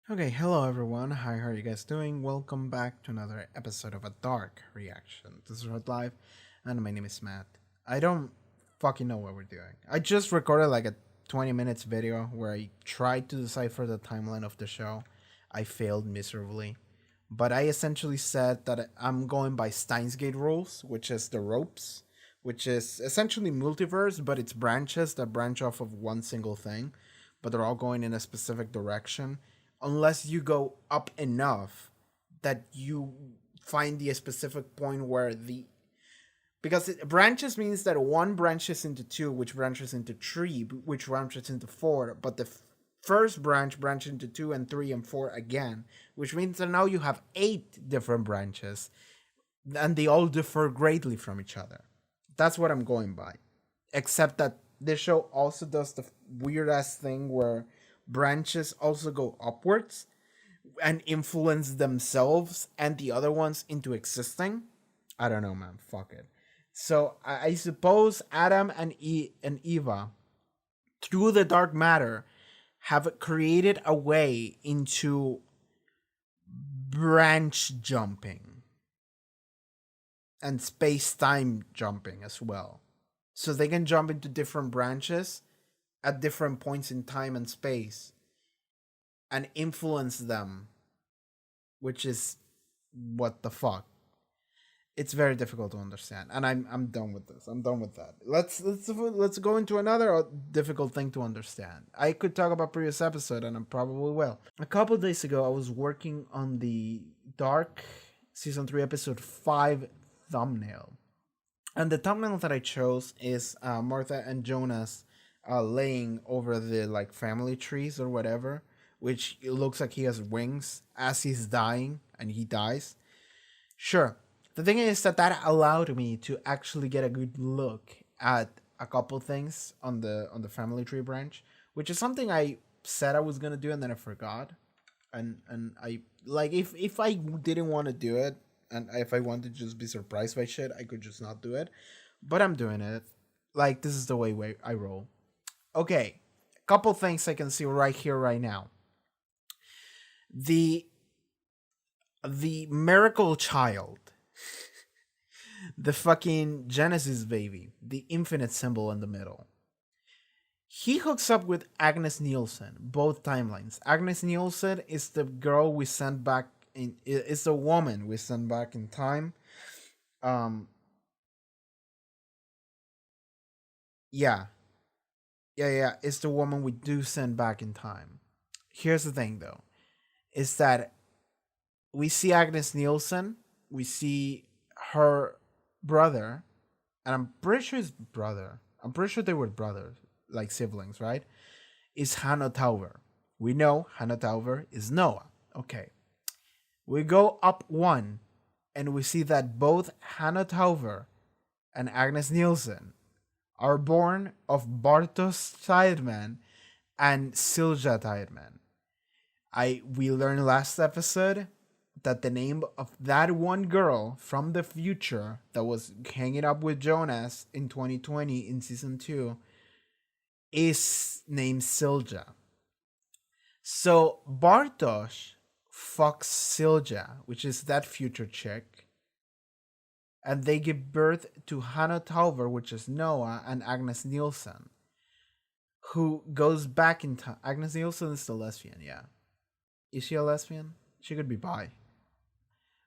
Okay, hello everyone. Hi, how are you guys doing? Welcome back to another episode of a Dark Reaction. This is Red Live, and my name is Matt. I don't fucking know what we're doing. I just recorded like a 20 minutes video where I tried to decipher the timeline of the show. I failed miserably. But I essentially said that I'm going by Steins Gate rules, which is the ropes, which is essentially multiverse, but it's branches that branch off of one single thing, but they're all going in a specific direction unless you go up enough that you find the specific point where the because branches means that one branches into two, which branches into three, which branches into four, but the first branch branches into two and three and four again, which means that now you have eight different branches and they all differ greatly from each other. That's what I'm going by. Except that this show also does the weird ass thing where branches also go upwards and influence themselves and the other ones into existing. I don't know, man. Fuck it. So I suppose Adam and Eva, through the dark matter, have created a way into branch jumping and space time jumping as well. So they can jump into different branches at different points in time and space and influence them, which is what the fuck. It's very difficult to understand, and I'm done with this. I'm done with that. Let's go into another difficult thing to understand. I could talk about previous episode, and I probably will. A couple of days ago, I was working on the Dark season 3 episode 5 thumbnail, and the thumbnail that I chose is Martha and Jonas laying over the like family trees or whatever, which it looks like he has wings as he's dying and he dies. Sure. The thing is that allowed me to actually get a good look at a couple things on the family tree branch, which is something I said I was gonna do and then I forgot. And I like if I didn't want to do it and if I wanted to just be surprised by shit, I could just not do it. But I'm doing it. Like this is the way I roll. Okay, couple things I can see right here right now. The the miracle child, the fucking Genesis baby, the infinite symbol in the middle. He hooks up with Agnes Nielsen, both timelines. Agnes Nielsen is the girl we sent back in is the woman we sent back in time. Um yeah. Yeah, it's the woman we do send back in time. Here's the thing though, is that we see Agnes Nielsen, we see her brother, and I'm pretty sure his brother. I'm pretty sure they were brothers, like siblings, right? Is Hannah Tauber. We know Hannah Tauber is Noah. Okay. We go up one, and we see that both Hannah Tauber and Agnes Nielsen are born of Bartosz Tideman and Silja Tideman. We learned last episode that the name of that one girl from the future that was hanging up with Jonas in 2020 in season 2 is named Silja. So Bartosz fucks Silja, which is that future chick, and they give birth to Hannah Tauber, which is Noah, and Agnes Nielsen, who goes back in time. Agnes Nielsen is the lesbian, yeah. Is she a lesbian? She could be bi.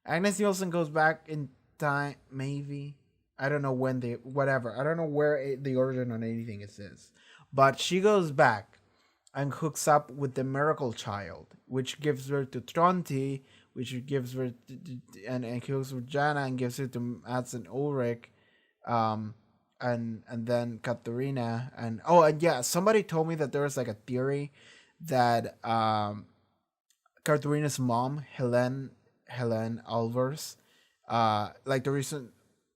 Agnes Nielsen goes back in time, maybe. I don't know when they, whatever. I don't know where the origin on anything is this. But she goes back and hooks up with the miracle child, which gives birth to Tronti, which gives birth and kills with Jana and gives it to Mats and Ulrich, and then Katharina and yeah, somebody told me that there was like a theory that Katharina's mom, Helen Alvers, like the recent.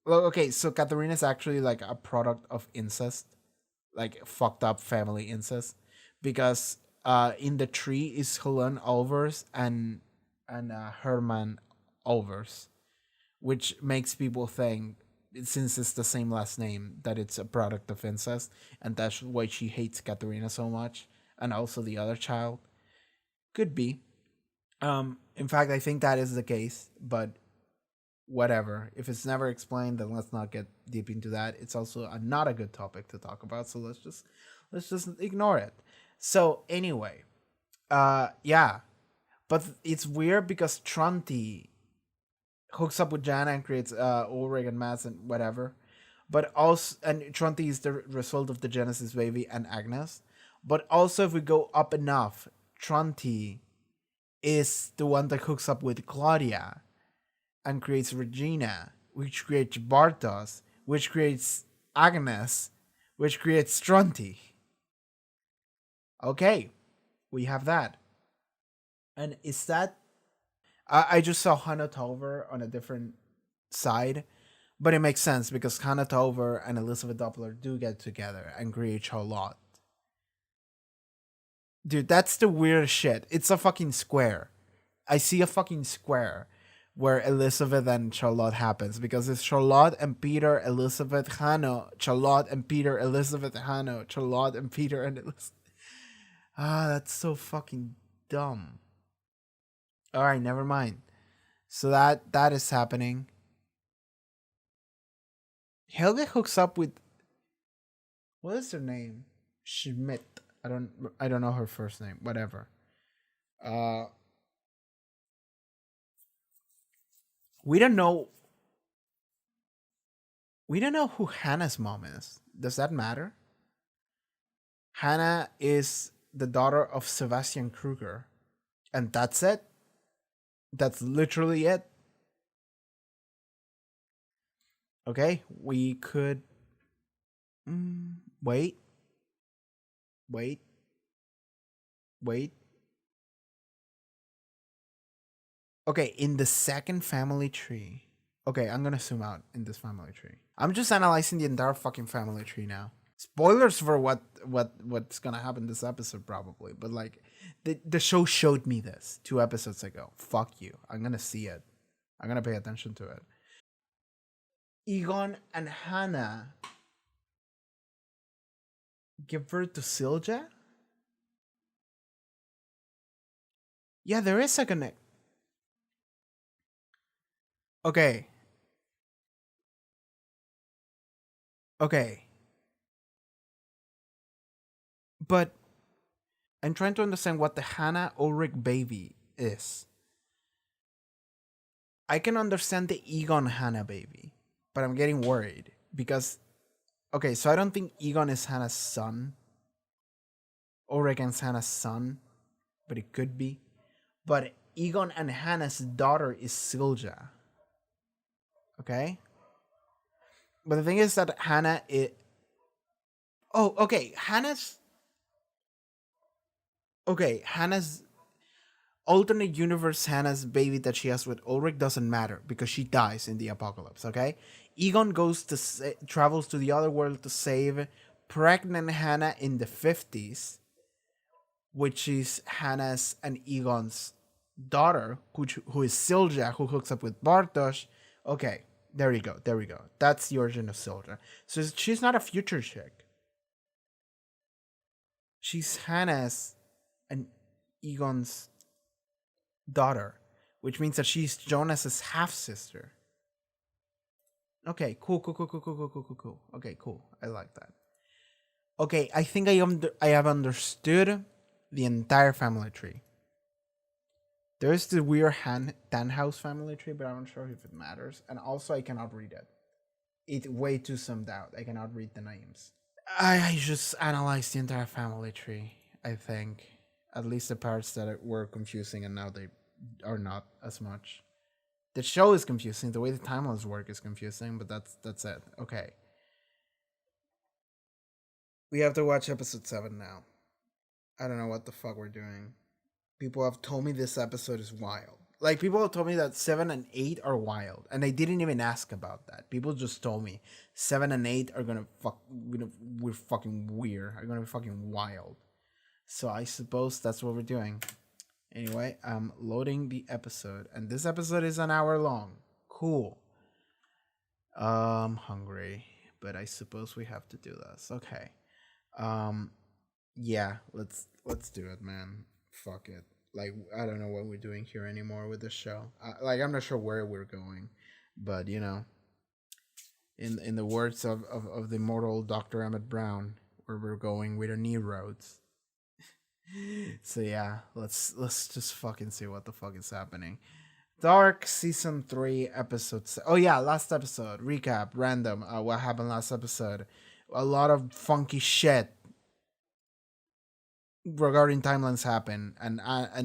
Well, okay, so Katharina is actually like a product of incest, like fucked up family incest, because in the tree is Helen Alvers and Herman Alvers, which makes people think since it's the same last name that it's a product of incest, and that's why she hates Katharina so much, and also the other child. Could be. In fact, I think that is the case, but whatever. If it's never explained, then let's not get deep into that. It's also not a good topic to talk about, so let's just ignore it. So anyway, yeah, but it's weird because Tronti hooks up with Jana and creates Ulrich and Mats and whatever. But also, and Tronti is the result of the Genesis baby and Agnes. But also, if we go up enough, Tronti is the one that hooks up with Claudia and creates Regina, which creates Bartos, which creates Agnes, which creates Tronti. Okay, we have that. And is that I just saw Hannah Tolver on a different side, but it makes sense because Hannah Tolver and Elizabeth Doppler do get together and create Charlotte. Dude, that's the weirdest shit. It's a fucking square. I see a fucking square where Elizabeth and Charlotte happens because it's Charlotte and Peter, Elizabeth, Hannah, Charlotte and Peter, Elizabeth, Hannah, Charlotte and Peter and Elizabeth. Ah, that's so fucking dumb. All right, never mind. So that is happening. Helge hooks up with what is her name? Schmidt. I don't know her first name. Whatever. Uh we don't know we don't know who Hannah's mom is. Does that matter? Hannah is the daughter of Sebastian Kruger. And that's it. That's literally it. Okay, we could wait, wait, wait. Okay, in the second family tree. Okay, I'm gonna zoom out in this family tree. I'm just analyzing the entire fucking family tree now. Spoilers for what's gonna happen this episode probably, but like the show showed me this 2 episodes ago. Fuck you. I'm gonna see it. I'm gonna pay attention to it. Egon and Hannah give birth to Silja? Yeah, there is a connect. Okay. Okay. But I'm trying to understand what the Hannah Ulrich baby is. I can understand the Egon Hannah baby, but I'm getting worried because okay, so I don't think Egon is Hannah's son. Ulrich is Hannah's son, but it could be. But Egon and Hannah's daughter is Silja. Okay? But the thing is that Hannah it Oh, okay. Hannah's alternate universe Hannah's baby that she has with Ulrich doesn't matter because she dies in the apocalypse, okay? Egon travels to the other world to save pregnant Hannah in the 50s, which is Hannah's and Egon's daughter, who is Silja, who hooks up with Bartosz. Okay, there you go. There we go. That's the origin of Silja. So she's not a future chick. She's Hannah's and Egon's daughter, which means that she's Jonas's half sister. Okay, cool, cool, cool, cool, cool, cool, cool, cool, cool. Okay, cool. I like that. Okay, I think I have understood the entire family tree. There's the weird Tannhaus family tree, but I'm not sure if it matters. And also, I cannot read it. It's way too summed out. I cannot read the names. I just analyzed the entire family tree. I think at least the parts that were confusing, and now they are not as much. The show is confusing. The way the timelines work is confusing, but that's it. Okay, we have to watch episode 7 now. I don't know what the fuck we're doing. People have told me this episode is wild. Like people have told me that 7 and 8 are wild, and I didn't even ask about that. People just told me 7 and 8 are we're fucking weird. Are gonna be fucking wild. So I suppose that's what we're doing. Anyway, I'm loading the episode, and this episode is an hour long. Cool. I'm hungry, but I suppose we have to do this. Okay. Um, yeah, let's do it, man. Fuck it. Like, I don't know what we're doing here anymore with this show. Like, I'm not sure where we're going, but you know, in the words of the immortal Dr. Emmett Brown, where we're going, we don't need roads. So yeah, let's just fucking see what the fuck is happening. Dark season 3 episodes. Oh yeah, last episode recap random. What happened last episode? A lot of funky shit regarding timelines happen, and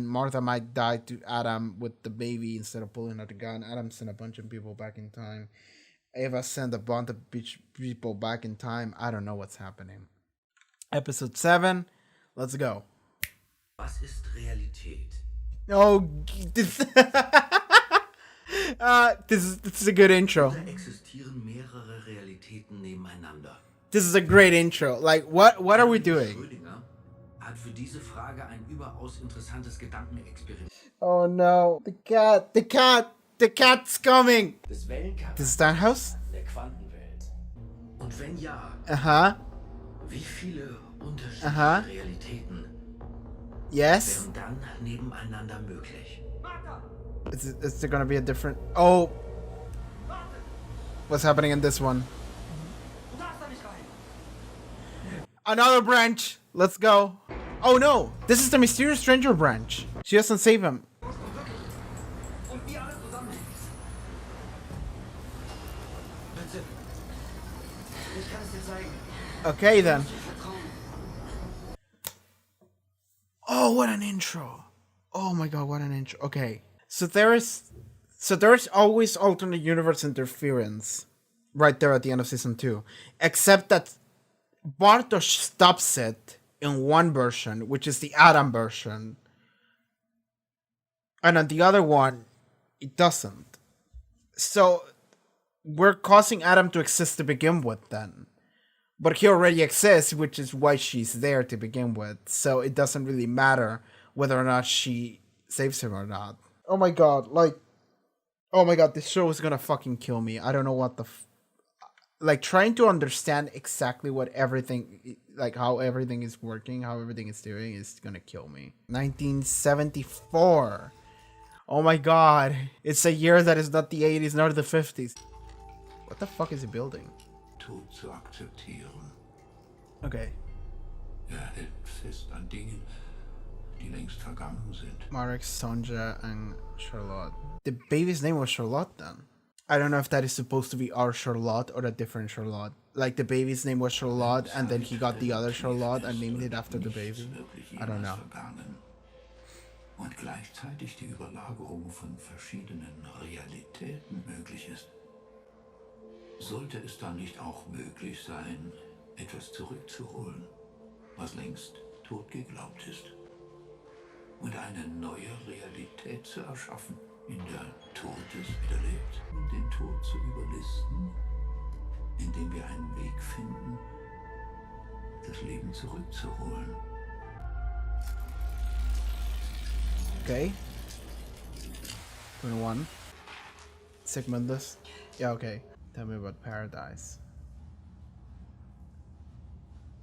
Martha might die to Adam with the baby instead of pulling out the gun. Adam sent a bunch of people back in time. Eva sent a bunch of people back in time. I don't know what's happening. Episode 7. Let's go. Was ist Realität? Oh, this is a good intro. Oder existieren mehrere Realitäten nebeneinander? This is a great intro. Like, what are we doing? Schrödinger hat für diese Frage ein überaus interessantes Gedankenexperiment. Oh no, the cat's coming. Des Wellencharakter This is Tannhaus? der Quantenwelt. Und wenn ja, wie viele unterschiedliche Realitäten Yes. wären dann nebeneinander möglich? Is there gonna be a different? Oh, what's happening in this one? Another branch. Let's go. Oh no, this is the mysterious stranger branch. She doesn't save him. Okay then. Oh, what an intro. Oh my god, what an intro. Okay. So there's always alternate universe interference right there at the end of season 2. Except that Bartosz stops it in one version, which is the Adam version. And on the other one, it doesn't. So we're causing Adam to exist to begin with then. But he already exists, which is why she's there to begin with. So it doesn't really matter whether or not she saves him or not. Oh my god, like... Oh my god, this show is gonna fucking kill me. I don't know what the... Like, trying to understand exactly what everything... Like, how everything is working, how everything is doing is gonna kill me. 1974! Oh my god. It's a year that is not the 80s, nor the 50s. What the fuck is he building? Tod zu akzeptieren. Okay. Er hält fest an Dingen, die längst vergangen sind. Marek, Sonja, and Charlotte. The baby's name was Charlotte then. I don't know if that is supposed to be our Charlotte or a different Charlotte. Like the baby's name was Charlotte and then he got the other Charlotte and named it after the baby. I don't know. Und gleichzeitig die Überlagerung von verschiedenen Realitäten möglich ist. Sollte es dann nicht auch möglich sein, etwas zurückzuholen, was längst tot geglaubt ist, und eine neue Realität zu erschaffen, in der Todes wieder lebt, und den Tod zu überlisten, indem wir einen Weg finden, das Leben zurückzuholen. Okay. 21. Segment this. Yeah, okay. Tell me about Paradise.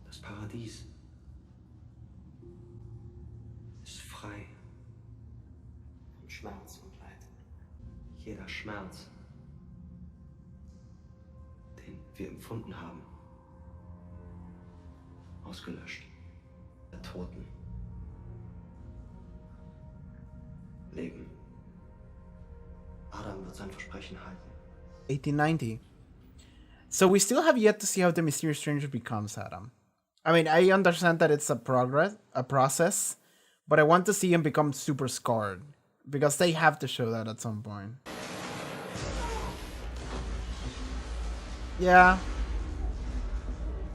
Das Paradies ist frei von Schmerz und Leid. Jeder Schmerz, den wir empfunden haben, ausgelöscht. Der Toten leben. Adam wird sein Versprechen halten. 1890. So we still have yet to see how the mysterious stranger becomes Adam. I mean, I understand that it's a process, but I want to see him become super scarred because they have to show that at some point. Yeah,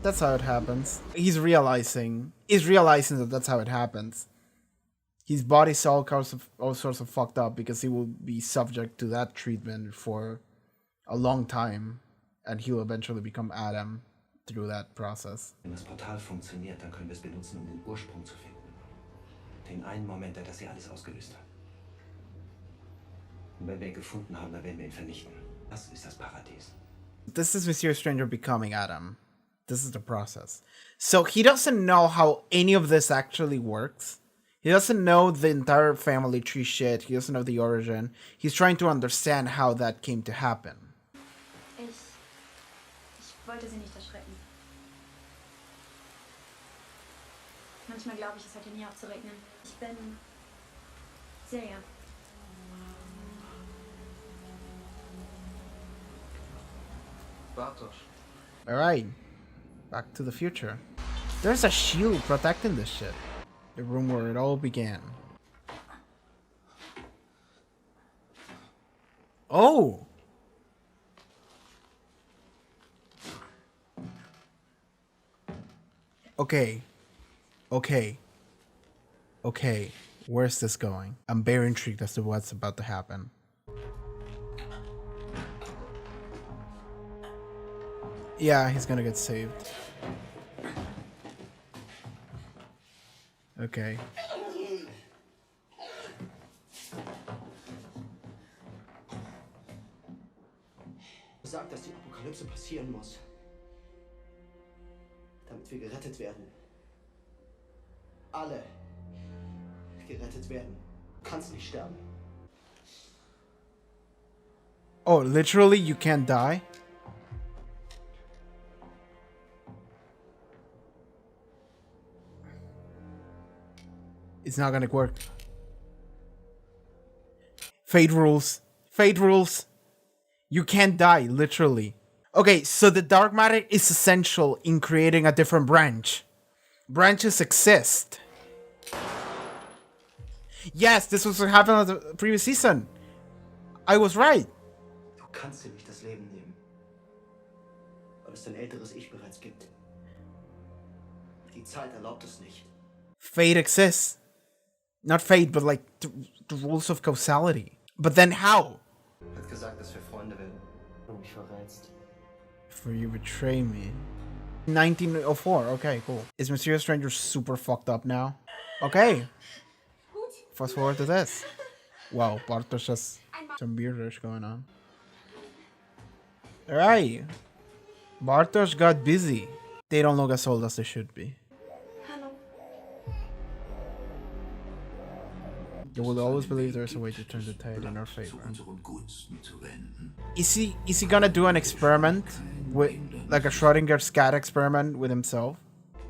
that's how it happens. He's realizing that that's how it happens. His body's all sorts of fucked up because he will be subject to that treatment for a long time, and he'll eventually become Adam through that process. Wenn das Portal funktioniert, dann können wir es benutzen, um den Ursprung zu finden. Den einen Moment, der das hier alles ausgelöst hat. Und wenn wir ihn gefunden haben, dann werden wir ihn vernichten. Das ist das Paradies. This is Mysterious Stranger becoming Adam. This is the process. So he doesn't know how any of this actually works. He doesn't know the entire family tree shit. He doesn't know the origin. He's trying to understand how that came to happen. Ich wollte sie nicht erschrecken. Manchmal glaube ich, es hätte nie aufzuregnen. Ich bin sehr. Bartosz. Alright. Back to the future. There's a shield protecting this shit. The room where it all began. Oh! Okay. Okay. Okay. Where's this going? I'm very intrigued as to what's about to happen. Yeah, he's gonna get saved. Okay. Sagt, dass die Apokalypse passieren muss. Damit wir gerettet werden. Alle gerettet werden. Du kannst nicht sterben. Oh, literally you can't die? It's not gonna work. Fate rules. Fate rules. You can't die, literally. Okay, so the dark matter is essential in creating a different branch. Branches exist. Yes, this was what happened on the previous season. I was right. Du kannst dir nicht das Leben nehmen. Weil es dein älteres Ich bereits gibt. Die Zeit erlaubt es nicht. Fate exists. Not fate, but like the rules of causality. But then how? Hat gesagt, dass wir Freunde werden. Du mich verrätst. For you betray me. 1904. Okay, cool. Is Mysterious Stranger super fucked up now? Okay. Fast forward to this. Wow, Bartosz has some weirdish going on. Alright. Bartosz got busy. They don't look as old as they should be. You will always believe there's a way to turn the tide in our favor. Is he gonna do an experiment with like a Schrodinger's cat experiment with himself?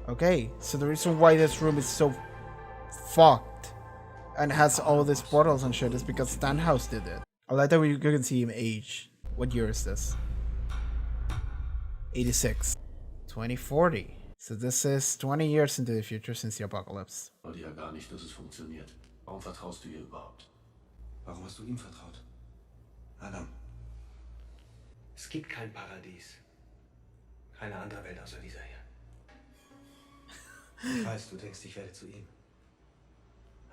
Okay, so the reason why this room is so fucked and has all these portals and shit is because Tannhaus did it. I like that you can see him age. What year is this? 86. 2040. So this is 20 years into the future since the apocalypse. Claudia, gar nicht, dass es funktioniert. Warum vertraust du ihr überhaupt? Warum hast du ihm vertraut? Adam. Es gibt kein Paradies. Keine andere Welt außer dieser hier. Ich weiß, du denkst, ich werde zu ihm.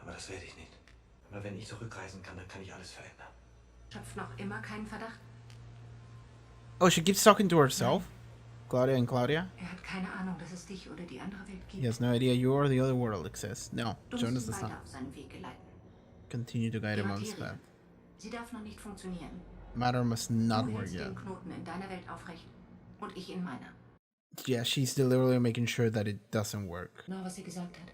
Aber das werde ich nicht. Aber wenn ich zurückreisen kann, dann kann ich alles verändern. Schöpft noch immer keinen Verdacht? Oh, she keeps talking to herself? Claudia and Claudia? Hat keine Ahnung, dass es dich oder die andere Welt gibt. He has no idea you or the other world exists. No, Du Jonas musst ihn does weiter not. auf seinen Weg geleiten. Continue to guide Die him on his Materie. path. Sie darf noch nicht funktionieren. Matter must not Du work hältst yet. den Knoten in deiner Welt aufrecht und ich in meiner. Yeah, she's deliberately making sure that it doesn't work. Genau, was sie gesagt hat.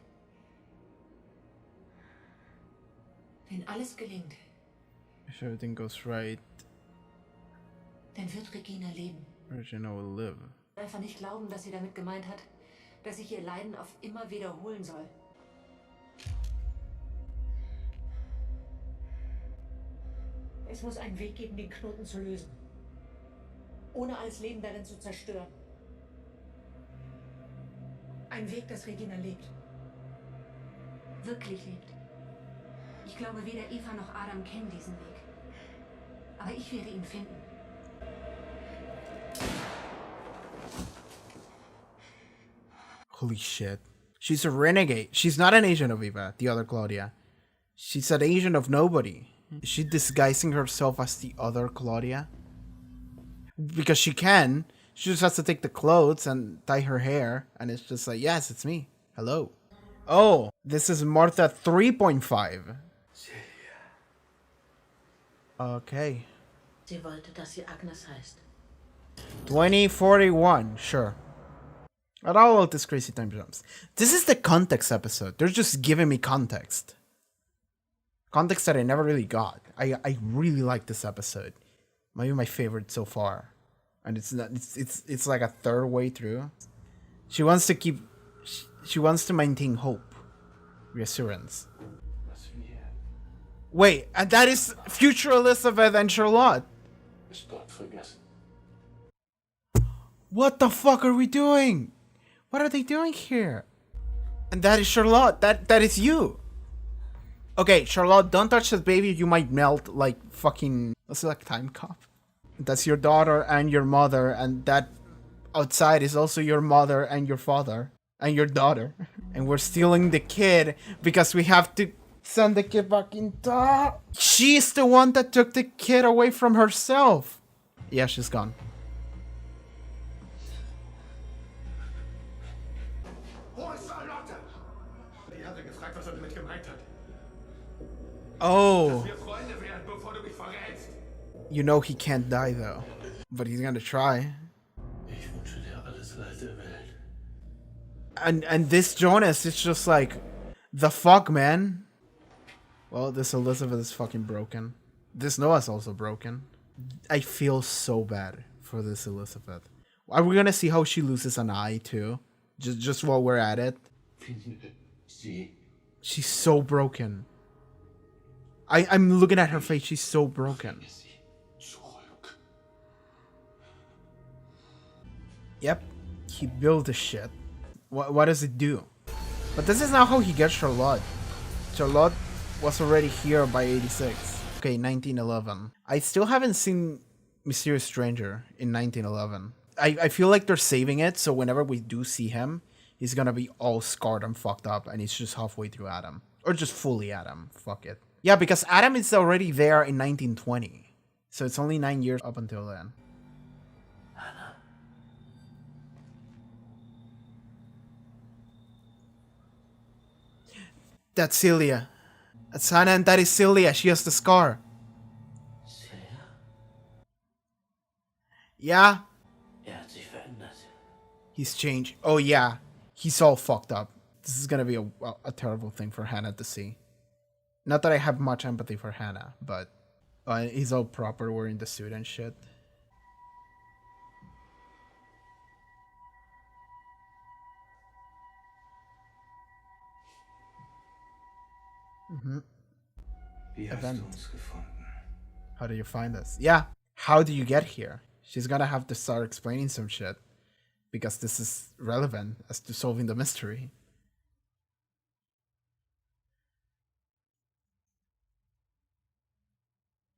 Wenn alles gelingt, If everything goes right, dann wird Regina leben. Regina will live. Einfach nicht glauben, dass sie damit gemeint hat, dass ich ihr Leiden auf immer wiederholen soll. Es muss einen Weg geben, den Knoten zu lösen. Ohne alles Leben darin zu zerstören. Ein Weg, dass Regina lebt. Wirklich lebt. Ich glaube, weder Eva noch Adam kennen diesen Weg. Aber ich werde ihn finden. Holy shit. She's a renegade. She's not an agent of Eva, the other Claudia. She's an agent of nobody. Is she disguising herself as the other Claudia? Because she can. She just has to take the clothes and dye her hair. And it's just like, yes, it's me. Hello. Oh, this is Martha 3.5. Okay. Sie wollte, dass sie Agnes heißt. 2041, sure. But all of this crazy time jumps. This is the context episode. They're just giving me context. Context that I never really got. I really like this episode. Maybe my favorite so far. And it's like a third way through. She wants to maintain hope. Reassurance. Wait, and that is future Elizabeth and Charlotte. What the fuck are we doing? What are they doing here? And that is Charlotte. That is you. Okay, Charlotte, don't touch that baby. You might melt like fucking... What's it, like Time Cop? That's your daughter and your mother. And that outside is also your mother and your father. And your daughter. And we're stealing the kid because we have to send the kid back in time. She's the one that took the kid away from herself. Yeah, she's gone. Oh. You know he can't die though. But he's gonna try. And this Jonas is just like, the fuck, man? Well, this Elizabeth is fucking broken. This Noah's also broken. I feel so bad for this Elizabeth. Are we gonna see how she loses an eye too? Just while we're at it? She's so broken. I'm looking at her face. She's so broken. Yep. He built the shit. What does it do? But this is not how he gets Charlotte. Charlotte was already here by 86. Okay, 1911. I still haven't seen Mysterious Stranger in 1911. I feel like they're saving it, so whenever we do see him, he's gonna be all scarred and fucked up, and he's just halfway through Adam. Or just fully Adam. Fuck it. Yeah, because Adam is already there in 1920. So it's only 9 years up until then. Hannah. That's Celia. That's Hannah and that is Celia. She has the scar. Celia? Yeah? Hat sich verändert. He's changed. Oh yeah. He's all fucked up. This is gonna be a terrible thing for Hannah to see. Not that I have much empathy for Hannah, but he's all proper wearing the suit and shit. Wie hast du uns gefunden? How do you find us? Yeah. How do you get here? She's gonna have to start explaining some shit. Because this is relevant as to solving the mystery.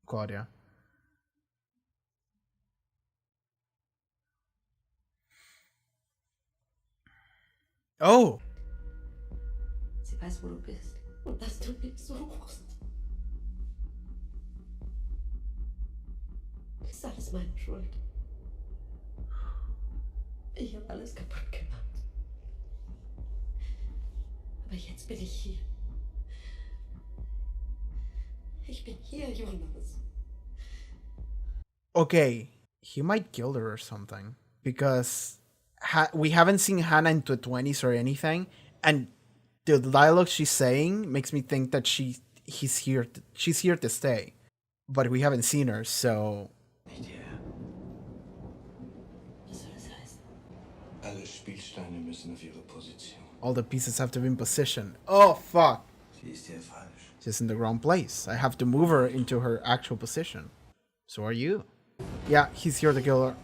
Claudia. Oh! Sie weiß, wo du bist. Und dass du mich suchst. Ist alles meine Schuld. Ich habe alles kaputt gemacht. Aber jetzt bin ich hier. Ich bin hier, Jonas. Okay, he might kill her or something. Because we haven't seen Hannah into the 20s or anything. And the dialogue she's saying makes me think that she's here to stay. But we haven't seen her, so... Was soll das heißen? Alle Spielsteine müssen auf ihre Position. All the pieces have to be in position. Oh, fuck! Sie ist hier falsch. She's in the wrong place. I have to move her into her actual position. So are you. Yeah, he's here to kill her.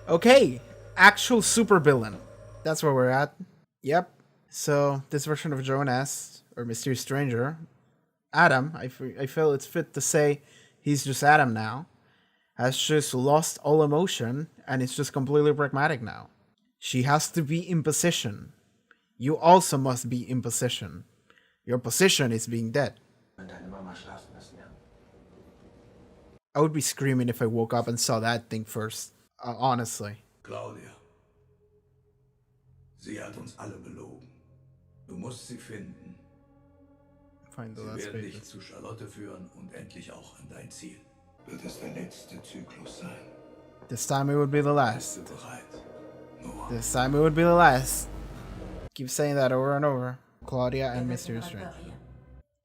Okay, actual supervillain. That's where we're at. Yep. So, this version of Jonas, or Mysterious Stranger, Adam, I feel it's fit to say he's just Adam now, has just lost all emotion, and is just completely pragmatic now. She has to be in position. You also must be in position. Your position is being dead. I would be screaming if I woke up and saw that thing first. Honestly. Claudia. Sie hat uns alle belogen. Du musst sie finden. Find the Sie last werden dich pages. zu Charlotte führen und endlich auch an dein Ziel. Wird es der letzte Zyklus sein? This time it would be the last. Bist du bereit? This time it would be the last. Keep saying that over and over. Claudia and Mysterious Stranger.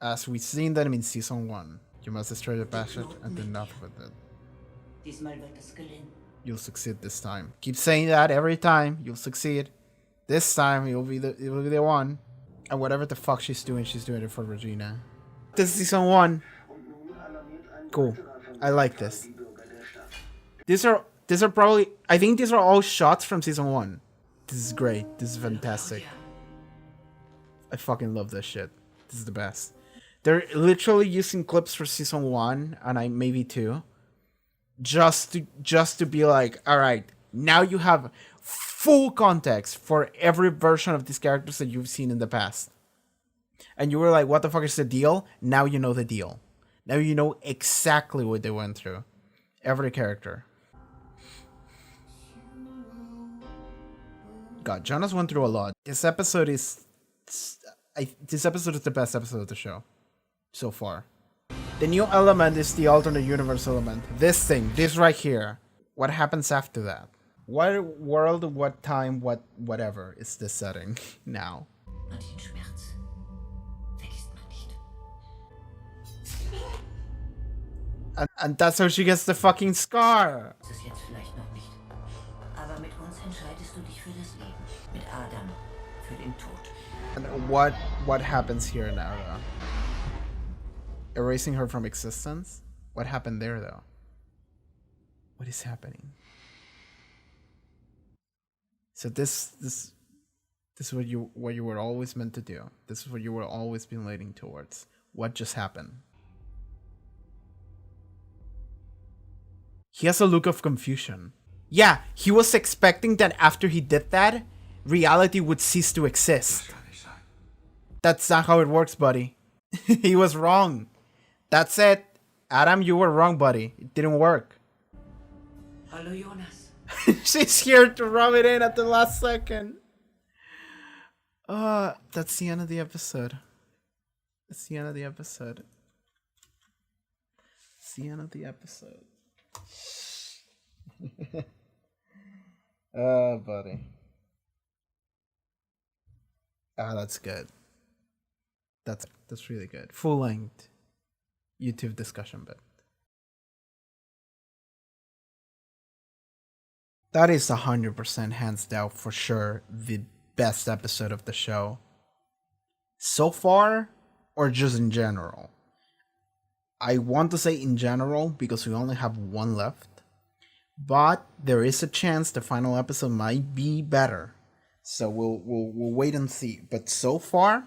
As we've seen them in season 1. You must destroy the passion and do nothing with it. You'll succeed this time. Keep saying that every time. You'll succeed. This time you'll be the one. And whatever the fuck she's doing it for Regina. This is season 1. Cool. I like this. These are probably, I think these are all shots from season 1. This is great. This is fantastic. I fucking love this shit. This is the best. They're literally using clips for season 1 and maybe 2. Just to be like, alright, now you have full context for every version of these characters that you've seen in the past. And you were like, what the fuck is the deal? Now you know the deal. Now you know exactly what they went through. Every character. God, Jonas went through a lot. This episode is the best episode of the show so far. The new element is the alternate universe element. This thing, this right here. What happens after that? What world, what time, whatever is this setting now? And that's how she gets the fucking scar. And what happens here now though? Erasing her from existence? What happened there though? What is happening? So this is what you were always meant to do. This is what you were always been leading towards. What just happened? He has a look of confusion. Yeah, he was expecting that after he did that, reality would cease to exist. That's not how it works, buddy. He was wrong. That's it. Adam, you were wrong, buddy. It didn't work. Hallo, Jonas. She's here to rub it in at the last second. That's the end of the episode. That's the end of the episode. It's the end of the episode. Oh, buddy. That's good. That's really good. Full length YouTube discussion bit. That is 100% hands down for sure the best episode of the show so far, or just in general. I want to say in general because we only have one left, but there is a chance the final episode might be better. So we'll wait and see. But so far,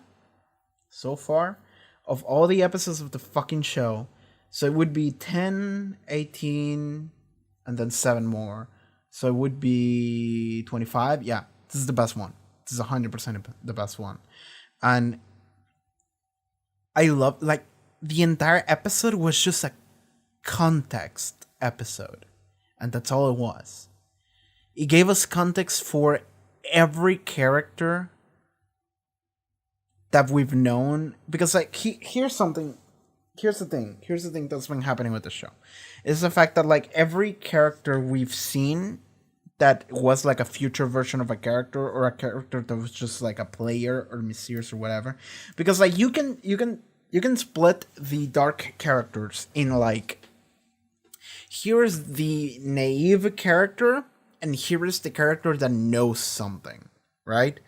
of all the episodes of the fucking show, so it would be 10, 18, and then 7 more. So it would be 25. Yeah, this is the best one. This is 100% the best one. And I love, like, the entire episode was just a context episode. And that's all it was. It gave us context for every character that we've known. Because, like, here's the thing that's been happening with the show. Is the fact that, like, every character we've seen that was like a future version of a character, or a character that was just like a player or mysterious or whatever. Because, like, you can split the dark characters in, like, here's the naive character and here is the character that knows something, right?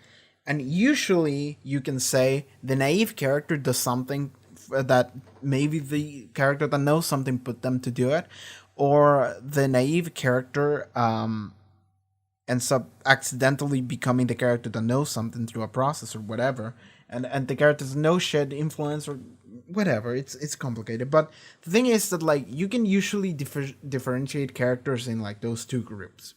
And usually you can say the naive character does something that maybe the character that knows something put them to do it, or the naive character ends up accidentally becoming the character that knows something through a process or whatever, and the characters know shit, influence, or whatever. It's complicated, but the thing is that, like, you can usually differentiate characters in, like, those two groups.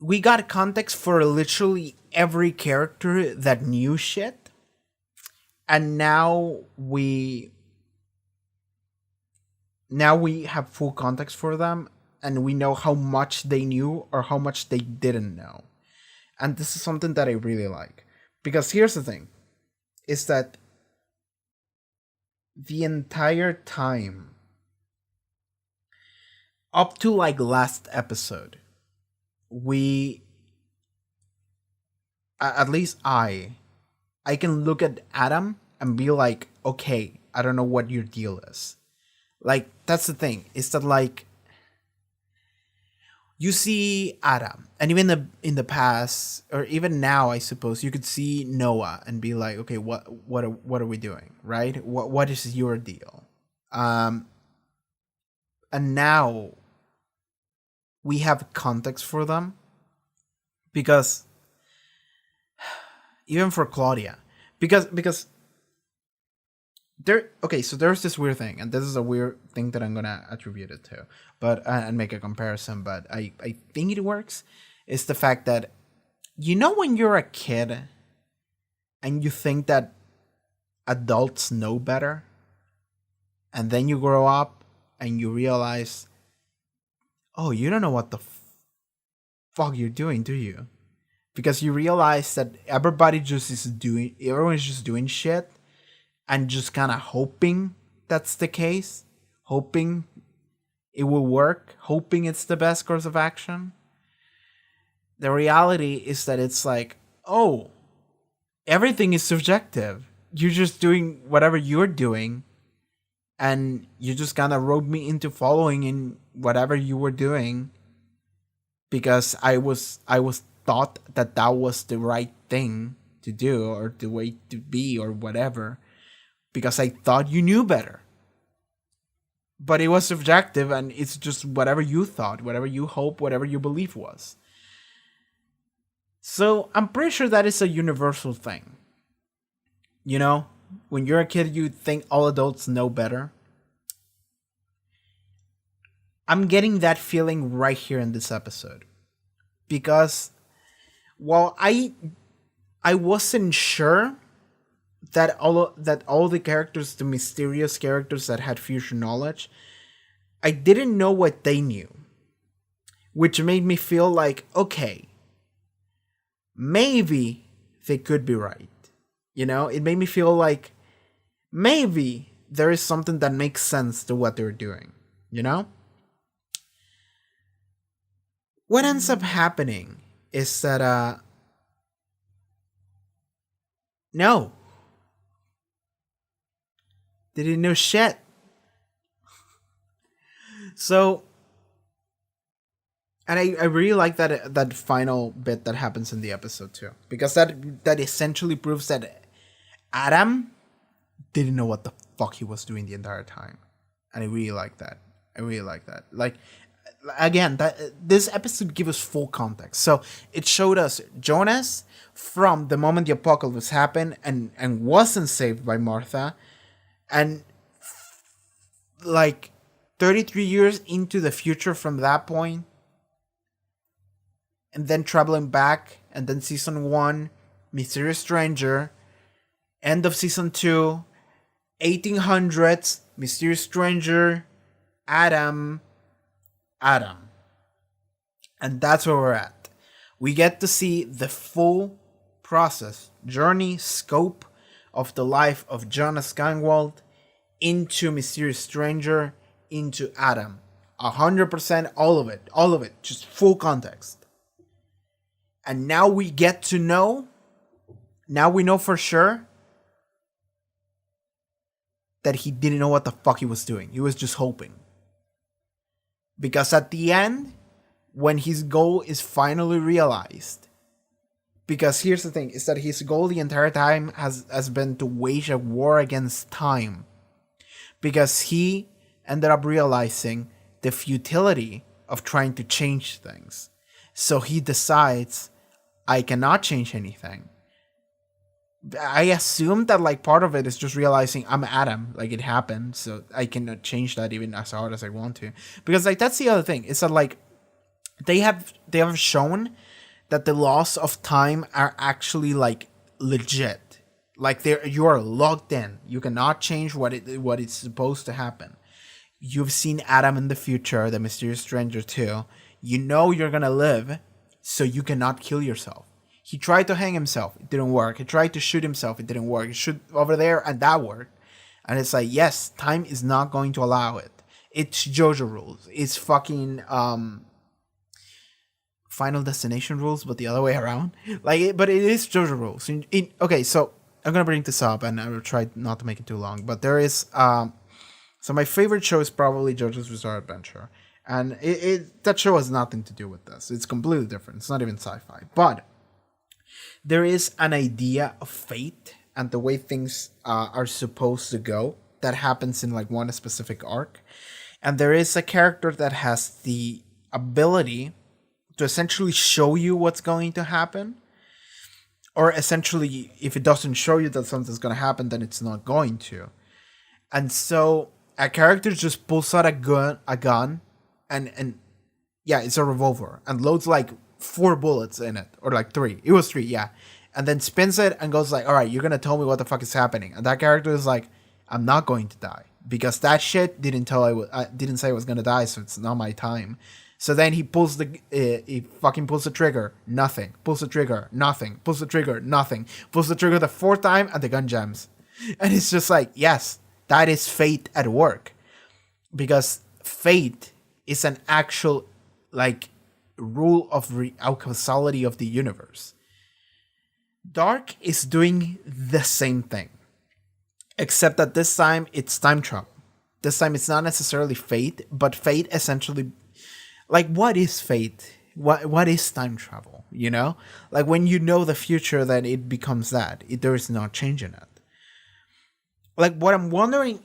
We got context for literally every character that knew shit, and now we have full context for them, and we know how much they knew or how much they didn't know. And this is something that I really like. Because here's the thing, is that the entire time, up to, like, last episode, we, at least I can look at Adam and be like, okay, I don't know what your deal is. Like, that's the thing. Is that like you see Adam, and even in the past, or even now, I suppose you could see Noah and be like, okay, what are we doing, right? What is your deal? And now we have context for them, because even for Claudia, because there, okay, so there's this weird thing, and this is a weird thing that I'm gonna attribute it to, but and make a comparison, but I think it works. Is the fact that, you know, when you're a kid and you think that adults know better, and then you grow up and you realize, oh, you don't know what the fuck you're doing, do you? Because you realize that everyone's just doing shit, and just kind of hoping that's the case, hoping it will work, hoping it's the best course of action. The reality is that it's like, oh, everything is subjective. You're just doing whatever you're doing, and you just kind of roped me into following in whatever you were doing, because I was thought that was the right thing to do, or the way to be, or whatever, because I thought you knew better. But it was subjective, and it's just whatever you thought, whatever you hope, whatever your belief was. So I'm pretty sure that is a universal thing. You know, when you're a kid, you think all adults know better. I'm getting that feeling right here in this episode. Because while I wasn't sure that all the characters, the mysterious characters that had future knowledge, I didn't know what they knew, which made me feel like, okay, maybe they could be right. You know, it made me feel like maybe there is something that makes sense to what they're doing. You know, what ends up happening is that no, they didn't know shit. So, and I really like that final bit that happens in the episode too, because that essentially proves that Adam didn't know what the fuck he was doing the entire time, and I really like that. Like, again, that this episode gives us full context. So it showed us Jonas from the moment the apocalypse happened and wasn't saved by Martha, and like 33 years into the future from that point, and then traveling back, and then season 1, Mysterious Stranger, end of season 2, 1800s, Mysterious Stranger, Adam. And that's where we're at. We get to see the full process, journey, scope of the life of Jonas Gangwald into Mysterious Stranger, into Adam. 100%, all of it, just full context. And now we get to know, now we know for sure that he didn't know what the fuck he was doing. He was just hoping. Because at the end, when his goal is finally realized, because here's the thing, is that his goal the entire time has been to wage a war against time. Because he ended up realizing the futility of trying to change things. So he decides, I cannot change anything. I assume that like part of it is just realizing I'm Adam, like it happened, so I cannot change that even as hard as I want to. Because like that's the other thing. It's that like they have shown that the laws of time are actually like legit. Like you are locked in. You cannot change what is supposed to happen. You've seen Adam in the future, the Mysterious Stranger too. You know you're gonna live, so you cannot kill yourself. He tried to hang himself. It didn't work. He tried to shoot himself. It didn't work. He shoot over there and that worked. And it's like, yes, time is not going to allow it. It's JoJo rules. It's fucking Final Destination rules, but the other way around. But it is JoJo rules. Okay, so I'm gonna bring this up, and I will try not to make it too long. But there is so my favorite show is probably JoJo's Bizarre Adventure, and that show has nothing to do with this. It's completely different. It's not even sci-fi, but there is an idea of fate and the way things are supposed to go that happens in like one specific arc, and there is a character that has the ability to essentially show you what's going to happen, or essentially if it doesn't show you that something's going to happen, then it's not going to. And so a character just pulls out a gun and yeah, it's a revolver, and loads like 4 bullets in it, or like 3. It was 3, yeah. And then spins it and goes like, all right, you're going to tell me what the fuck is happening. And that character is like, I'm not going to die, because that shit didn't say I was going to die, so it's not my time. So then he he fucking pulls the trigger, nothing. Pulls the trigger, nothing. Pulls the trigger, nothing. Pulls the trigger the 4th time, and the gun jams. And it's just like, yes, that is fate at work. Because fate is an actual, like, rule of causality of the universe. Dark is doing the same thing, except that this time it's time travel. This time it's not necessarily fate, but fate essentially, like, what is fate? What is time travel? You know, like when you know the future, then it becomes that. There is no change in it. Like what I'm wondering,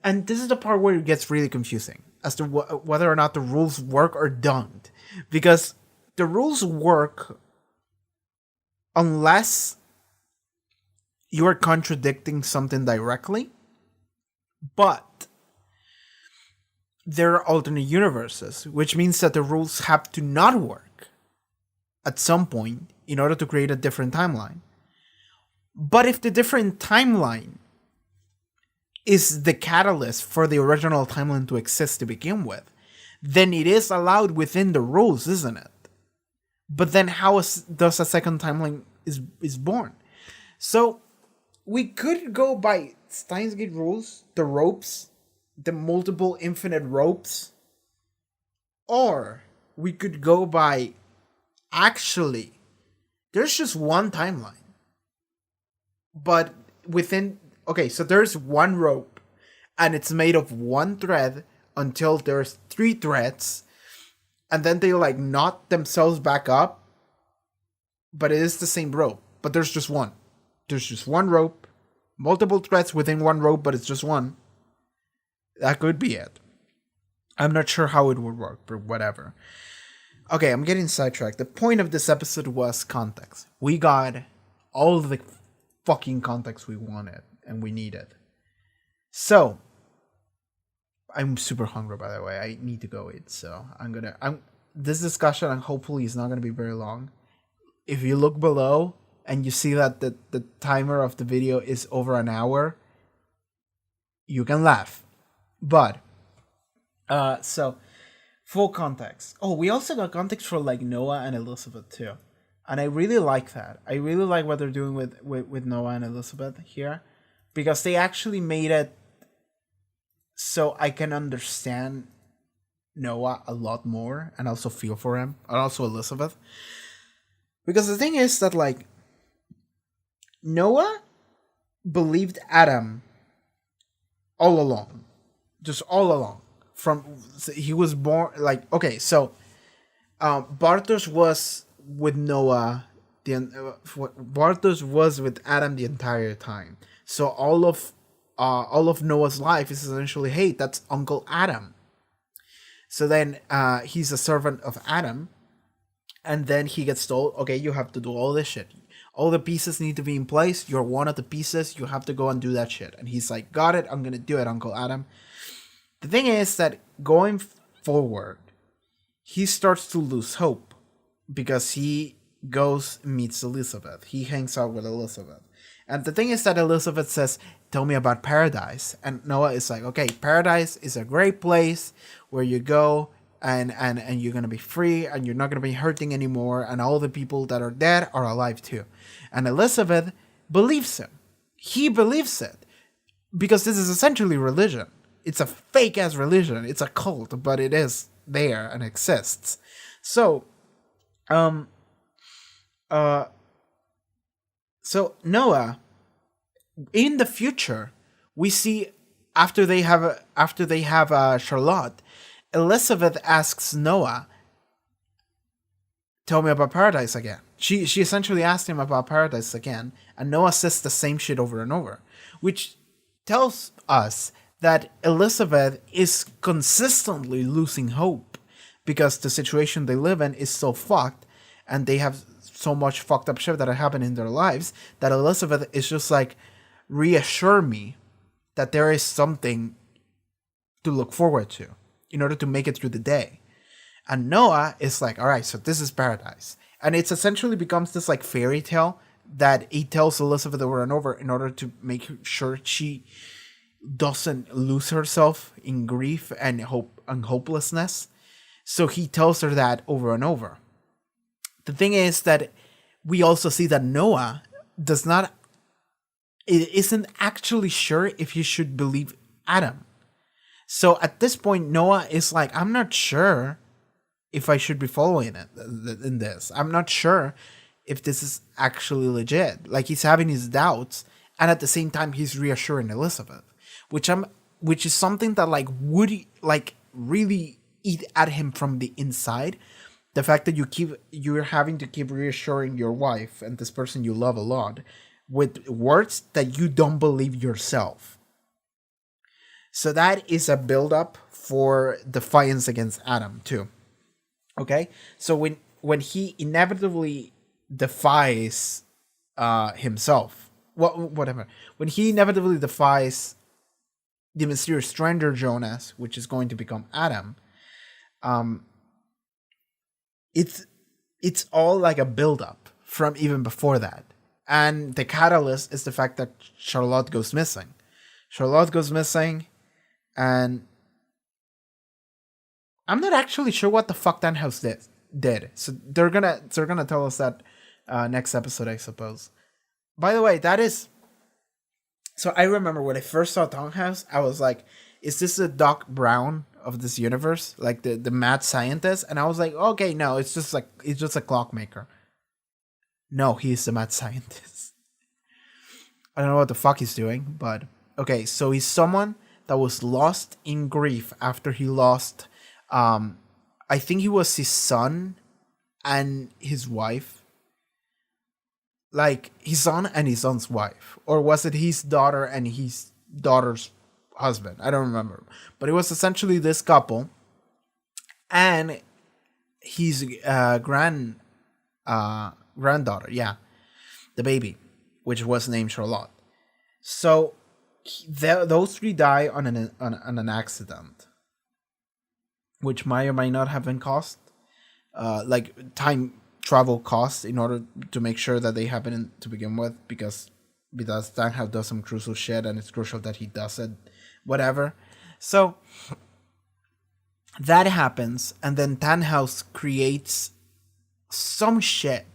and this is the part where it gets really confusing as to whether or not the rules work or don't, because the rules work unless you are contradicting something directly, but there are alternate universes, which means that the rules have to not work at some point in order to create a different timeline. But if the different timeline is the catalyst for the original timeline to exist to begin with, then it is allowed within the rules, isn't it? But then how does a second timeline is born? So we could go by Steins Gate rules, the ropes, the multiple infinite ropes, or we could go by, actually, there's just one timeline. But within, okay, so there's one rope, and it's made of one thread until there's 3 threads, and then they like knot themselves back up, but it is the same rope, but there's just one. There's just one rope, multiple threads within one rope, but it's just one. That could be it. I'm not sure how it would work, but whatever. Okay, I'm getting sidetracked. The point of this episode was context. We got all the fucking context we wanted and we needed. So, I'm super hungry, by the way. I need to go eat, so this discussion, and hopefully is not gonna be very long. If you look below and you see that the timer of the video is over an hour, you can laugh. But so full context. Oh, we also got context for like Noah and Elizabeth too, and I really like that. I really like what they're doing with Noah and Elizabeth here, because they actually made it so I can understand Noah a lot more and also feel for him, and also Elizabeth. Because the thing is that, like, Noah believed Adam all along. Just all along. He was born, like, okay, so Bartosz was with Noah, Bartosz was with Adam the entire time. So all of Noah's life is essentially, hey, that's Uncle Adam. So then he's a servant of Adam. And then he gets told, okay, you have to do all this shit. All the pieces need to be in place. You're one of the pieces. You have to go and do that shit. And he's like, got it. I'm going to do it, Uncle Adam. The thing is that going forward, he starts to lose hope because he goes and meets Elizabeth. He hangs out with Elizabeth. And the thing is that Elizabeth says, tell me about paradise. And Noah is like, okay, paradise is a great place where you go and you're going to be free and you're not going to be hurting anymore. And all the people that are dead are alive too. And Elizabeth believes him. He believes it because this is essentially religion. It's a fake ass religion. It's a cult, but it is there and exists. So Um. Uh. So Noah, in the future, we see after they have Charlotte, Elizabeth asks Noah, "Tell me about paradise again." She essentially asked him about paradise again, and Noah says the same shit over and over, which tells us that Elizabeth is consistently losing hope because the situation they live in is so fucked, and they have so much fucked up shit that happened in their lives that Elizabeth is just like, reassure me that there is something to look forward to in order to make it through the day. And Noah is like, all right, so this is paradise. And it's essentially becomes this like fairy tale that he tells Elizabeth over and over in order to make sure she doesn't lose herself in grief and hope and hopelessness. So he tells her that over and over. The thing is that we also see that Noah isn't actually sure if he should believe Adam. So at this point, Noah is like, I'm not sure if I should be following it in this. I'm not sure if this is actually legit. Like, he's having his doubts, and at the same time, he's reassuring Elizabeth, which is something that like would like really eat at him from the inside. The fact that you're having to keep reassuring your wife and this person you love a lot with words that you don't believe yourself. So that is a build-up for defiance against Adam too. Okay, so when he inevitably defies himself, whatever, when he inevitably defies the mysterious stranger Jonas, which is going to become Adam, it's all like a build-up from even before that. And the catalyst is the fact that Charlotte goes missing. And I'm not actually sure what the fuck Tannhaus did. So they're gonna tell us that next episode, I suppose. By the way, that is. So I remember when I first saw Tannhaus, I was like, "Is this the Doc Brown of this universe, like the mad scientist?" And I was like, "Okay, no, it's just a clockmaker." No, he's the mad scientist. I don't know what the fuck he's doing, but okay. So he's someone that was lost in grief after he lost. I think he was his son and his wife. Like his son and his son's wife, or was it his daughter and his daughter's husband? I don't remember, but it was essentially this couple and his granddaughter, yeah, the baby, which was named Charlotte. So those three die on an accident, which might or might not have been cost, like time travel costs, in order to make sure that they happen to begin with, because Tannhaus does some crucial shit, and it's crucial that he does it, whatever. So that happens, and then Tannhaus creates some shit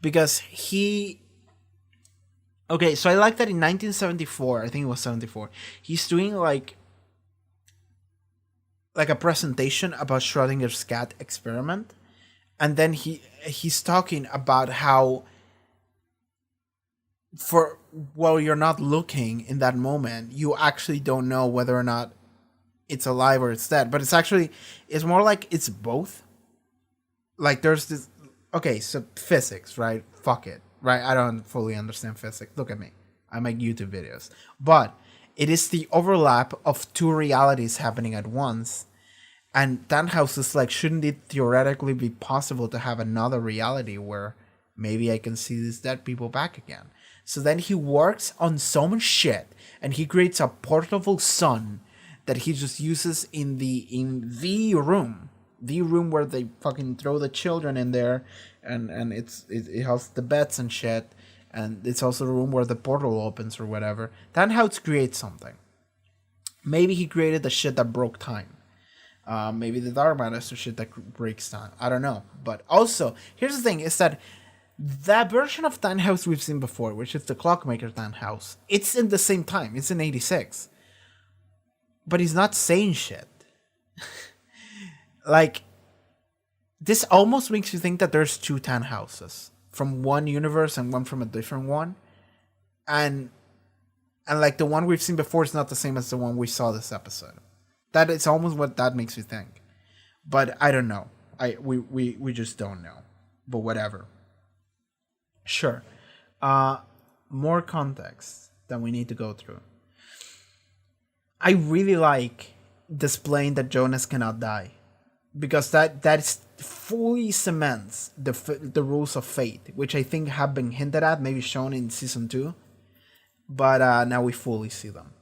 because he. Okay, so I like that in 1974, I think it was 74, he's doing like a presentation about Schrodinger's cat experiment, and then he's talking about how while you're not looking in that moment, you actually don't know whether or not it's alive or it's dead, but it's more like it's both. Like there's this, okay, so physics, right? Fuck it, right? I don't fully understand physics. Look at me. I make YouTube videos. But it is the overlap of two realities happening at once. And Tannhaus is like, shouldn't it theoretically be possible to have another reality where maybe I can see these dead people back again? So then he works on some shit, and he creates a portable sun that he just uses in the room where they fucking throw the children in there, and it has the beds and shit, and it's also the room where the portal opens or whatever. Tannhaus creates something. Maybe he created the shit that broke time. Maybe the Dark Matter is the shit that breaks time. I don't know. But also, here's the thing, is that version of Tannhaus we've seen before, which is the Clockmaker Tannhaus, it's in the same time. It's in 86. But he's not saying shit. Like, this almost makes you think that there's two Tannhauses from one universe and one from a different one, and like the one we've seen before is not the same as the one we saw this episode. That is almost what that makes me think, but I don't know. We just don't know, but whatever. Sure. More context that we need to go through. I really like displaying that Jonas cannot die, because that fully cements the rules of fate, which I think have been hinted at, maybe shown in season 2, but now we fully see them.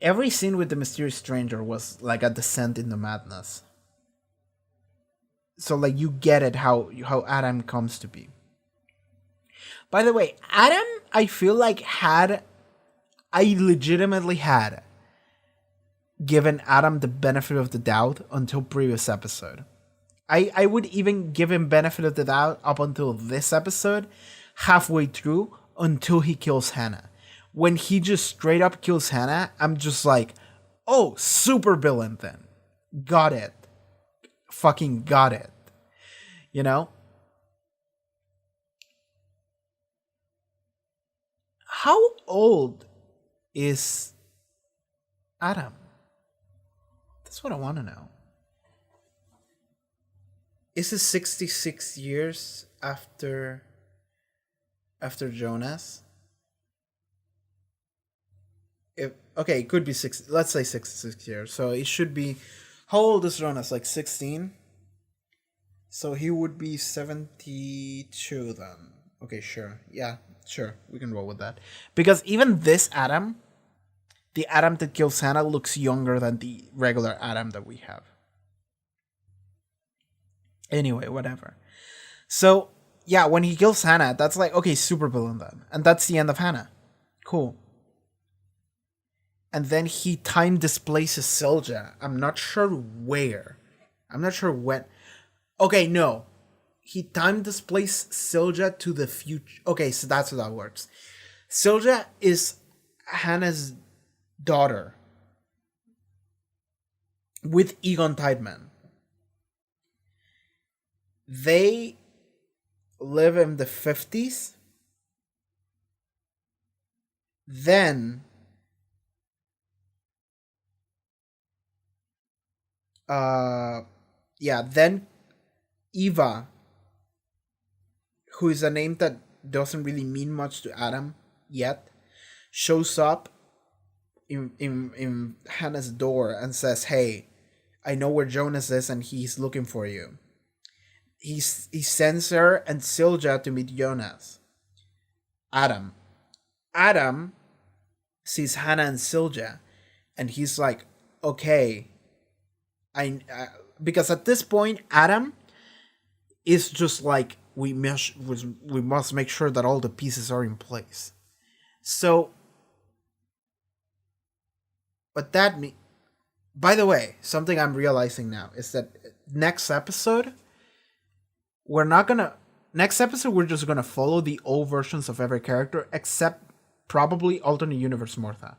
Every scene with the mysterious stranger was like a descent into madness. So like you get it how Adam comes to be. By the way, Adam, I feel like I legitimately had given Adam the benefit of the doubt until previous episode. I would even give him benefit of the doubt up until this episode, halfway through, until he kills Hannah. When he just straight up kills Hannah, I'm just like, oh, super villain then. Got it. Fucking got it. You know? How old is Adam? That's what I want to know. Is it 66 years after Jonas? Okay, it could be let's say 66 years. So it should be, how old is Jonas? Like 16? So he would be 72 then. Okay, sure. Yeah, sure. We can roll with that. Because even this Adam, the Adam that kills Hannah, looks younger than the regular Adam that we have. Anyway, whatever. So, yeah, when he kills Hannah, that's like, okay, super villain then. And that's the end of Hannah. Cool. And then he time displaces Silja. I'm not sure where. I'm not sure when. Okay, no. He time displaces Silja to the future. Okay, so that's how that works. Silja is Hannah's daughter with Egon Tideman. They live in the 50s. Then then Eva, who is a name that doesn't really mean much to Adam yet, shows up in Hannah's door and says, "Hey, I know where Jonas is and he's looking for you." He sends her and Silja to meet Jonas. Adam sees Hannah and Silja, and he's like, "Okay, because at this point Adam is just like, we must make sure that all the pieces are in place." So, but by the way, something I'm realizing now is that next episode we're just gonna follow the old versions of every character except probably alternate universe Martha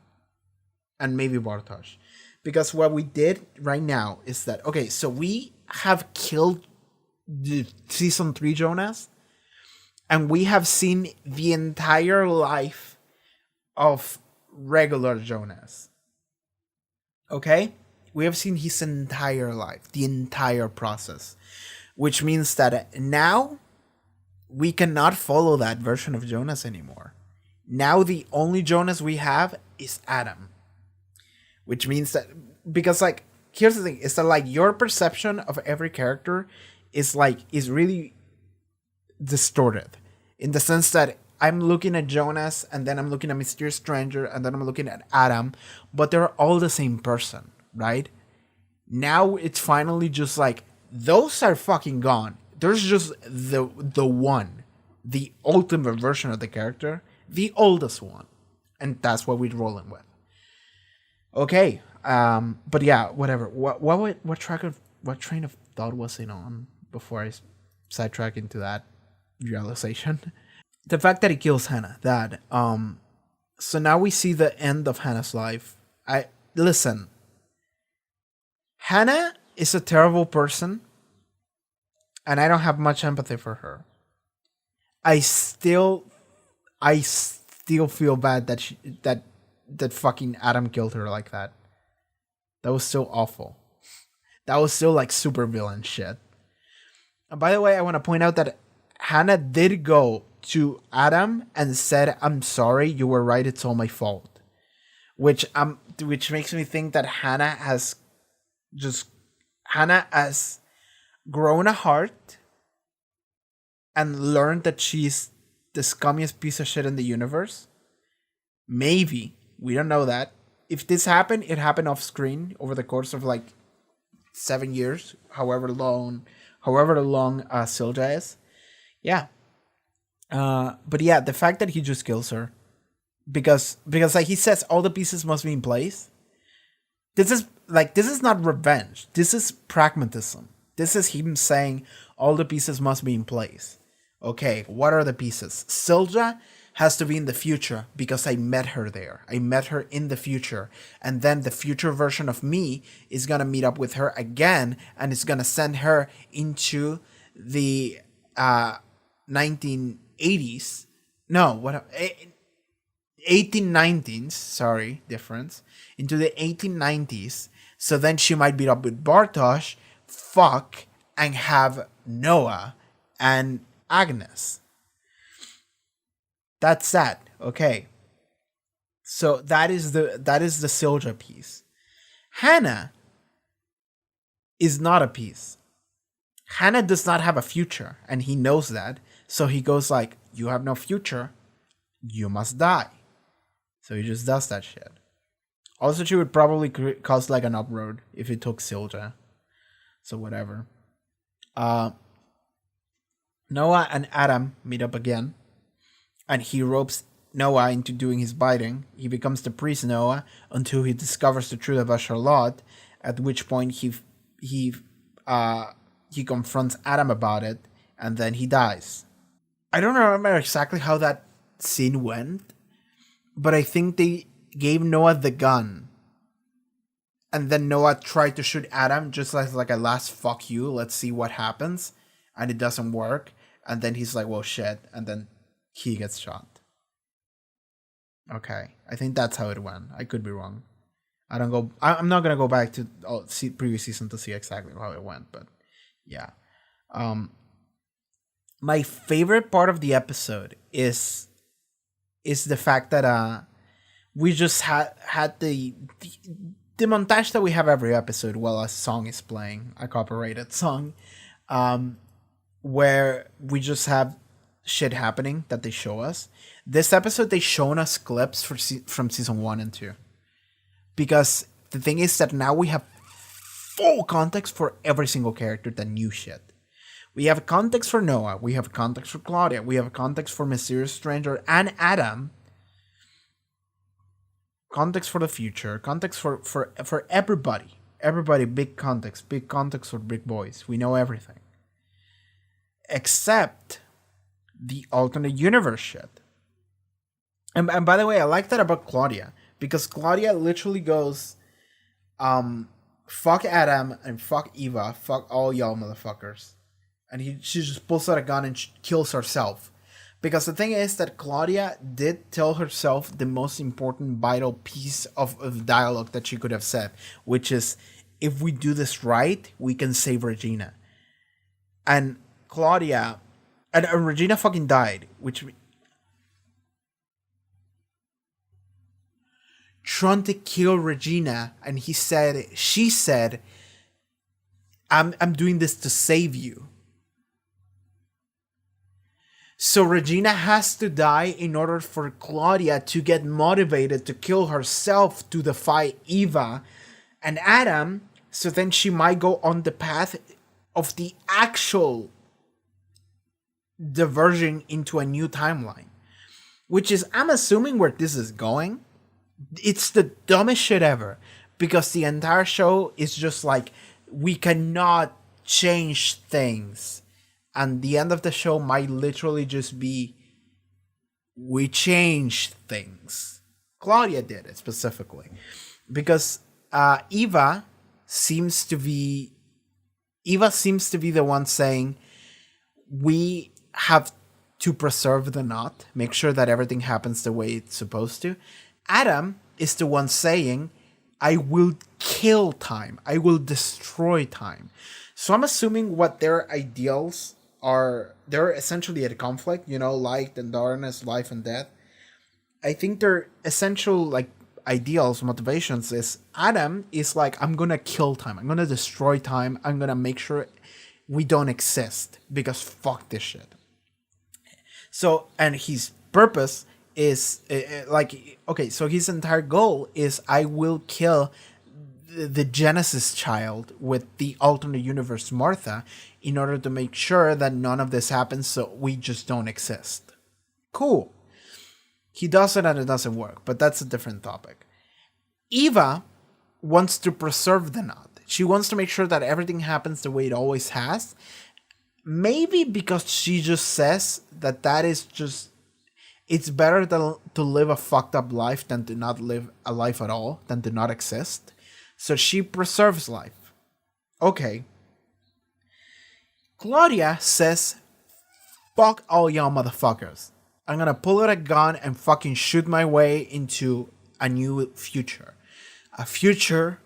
and maybe Bartosz. Because what we did right now is that, okay, so we have killed the season 3 Jonas, and we have seen the entire life of regular Jonas. Okay? We have seen his entire life, the entire process. Which means that now we cannot follow that version of Jonas anymore. Now the only Jonas we have is Adam. Which means that, because like, here's the thing, is that like your perception of every character is really distorted. In the sense that I'm looking at Jonas, and then I'm looking at Mysterious Stranger, and then I'm looking at Adam, but they're all the same person, right? Now it's finally just like, those are fucking gone. There's just the one, the ultimate version of the character, the oldest one, and that's what we're rolling with. Okay, but yeah, whatever. What train of thought was it on before I sidetrack into that realization? The fact that he kills Hannah. That so now we see the end of Hannah's life. Listen. Hannah is a terrible person, and I don't have much empathy for her. I still feel bad that that fucking Adam killed her like that. That was so awful. That was still like super villain shit. And by the way, I want to point out that Hannah did go to Adam and said, "I'm sorry, you were right, it's all my fault." Which makes me think that Hannah has grown a heart and learned that she's the scummiest piece of shit in the universe. Maybe. We don't know that. If this happened, it happened off screen over the course of like 7 years, however long Silja is. Yeah. But yeah, the fact that he just kills her because like he says all the pieces must be in place. This is not revenge. This is pragmatism. This is him saying all the pieces must be in place. Okay, what are the pieces? Silja has to be in the future because I met her there. I met her in the future. And then the future version of me is going to meet up with her again and it's going to send her into the 1980s. No, what? 1890s. Sorry, difference. Into the 1890s. So then she might meet up with Bartosz, fuck, and have Noah and Agnes. That's sad. Okay. So that is the Silja piece. Hannah is not a piece. Hannah does not have a future, and he knows that. So he goes like, "You have no future. You must die." So he just does that shit. Also, she would probably cause like an uproar if it took Silja. So whatever. Noah and Adam meet up again, and he ropes Noah into doing his biting. He becomes the priest Noah until he discovers the truth about Charlotte, at which point he confronts Adam about it, and then he dies. I don't remember exactly how that scene went, but I think they gave Noah the gun, and then Noah tried to shoot Adam just as like a last fuck you, let's see what happens, and it doesn't work. And then he's like, well, shit. And then he gets shot. Okay. I think that's how it went. I could be wrong. I'm not going to go back to previous season to see exactly how it went. But yeah. My favorite part of the episode is the fact that we just had the montage that we have every episode while a song is playing. A copyrighted song. Where we just have shit happening that they show us. This episode, they shown us clips from season 1 and 2. Because the thing is that now we have full context for every single character that knew shit. We have context for Noah. We have context for Claudia. We have context for Mysterious Stranger and Adam. Context for the future. Context for everybody. Everybody, big context for big boys. We know everything. Except the alternate universe shit. And by the way, I like that about Claudia. Because Claudia literally goes, fuck Adam and fuck Eva. Fuck all y'all motherfuckers. And she just pulls out a gun and kills herself. Because the thing is that Claudia did tell herself the most important vital piece of dialogue that she could have said. Which is, if we do this right, we can save Regina. And Claudia and Regina fucking died, which trying to kill Regina, and she said, I'm doing this to save you. So Regina has to die in order for Claudia to get motivated to kill herself to defy Eva and Adam, so then she might go on the path of the actual diverging into a new timeline, which is, I'm assuming where this is going. It's the dumbest shit ever, because the entire show is just like, we cannot change things, and the end of the show might literally just be, we changed things. Claudia did it specifically because Eva seems to be the one saying, we have to preserve the knot, make sure that everything happens the way it's supposed to. Adam is the one saying, I will kill time. I will destroy time. So I'm assuming what their ideals are, they're essentially at a conflict, light and darkness, life and death. I think their essential like ideals, motivations is Adam is like, I'm gonna kill time. I'm gonna destroy time. I'm gonna make sure we don't exist because fuck this shit. So, and his purpose is so his entire goal is I will kill the Genesis child with the alternate universe Martha in order to make sure that none of this happens, so we just don't exist. Cool. He does it and it doesn't work, but that's a different topic. Eva wants to preserve the knot. She wants to make sure that everything happens the way it always has. Maybe because she just says that is just, it's better to live a fucked up life than to not live a life at all, than to not exist. So she preserves life. Okay. Claudia says, fuck all y'all motherfuckers. I'm gonna pull out a gun and fucking shoot my way into a new future. A future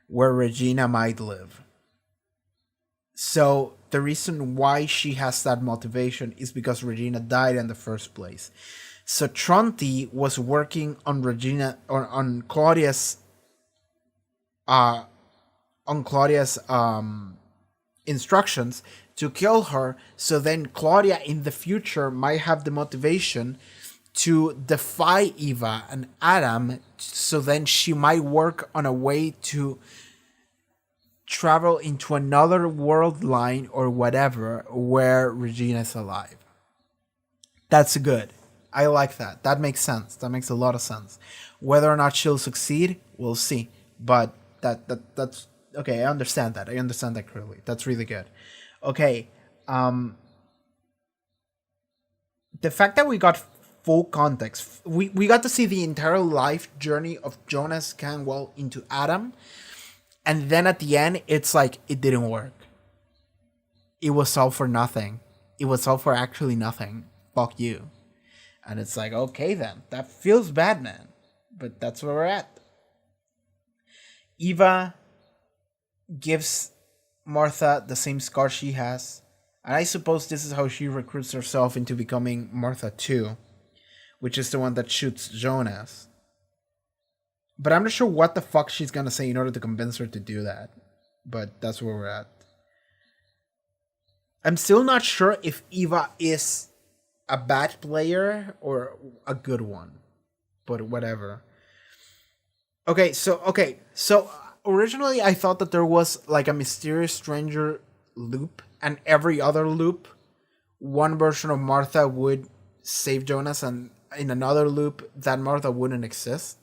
where Regina might live. So the reason why she has that motivation is because Regina died in the first place. So Tronti was working on Regina or on Claudia's instructions to kill her, so then Claudia in the future might have the motivation to defy Eva and Adam, so then she might work on a way to travel into another world line or whatever where Regina is alive. That's good. I like that. That makes sense. That makes a lot of sense. Whether or not she'll succeed, we'll see. But that's okay. I understand that. I understand that clearly. That's really good. Okay. The fact that we got full context, we got to see the entire life journey of Jonas Canwell into Adam, and then at the end, it's like it didn't work. It was all for nothing. It was all for actually nothing. Fuck you. And it's like, okay then, that feels bad, man. But that's where we're at. Eva gives Martha the same scar she has. And I suppose this is how she recruits herself into becoming Martha 2, which is the one that shoots Jonas. But I'm not sure what the fuck she's gonna say in order to convince her to do that. But that's where we're at. I'm still not sure if Eva is a bad player or a good one. But whatever. Okay, so originally I thought that there was like a mysterious stranger loop, and every other loop, one version of Martha would save Jonas, and in another loop, that Martha wouldn't exist.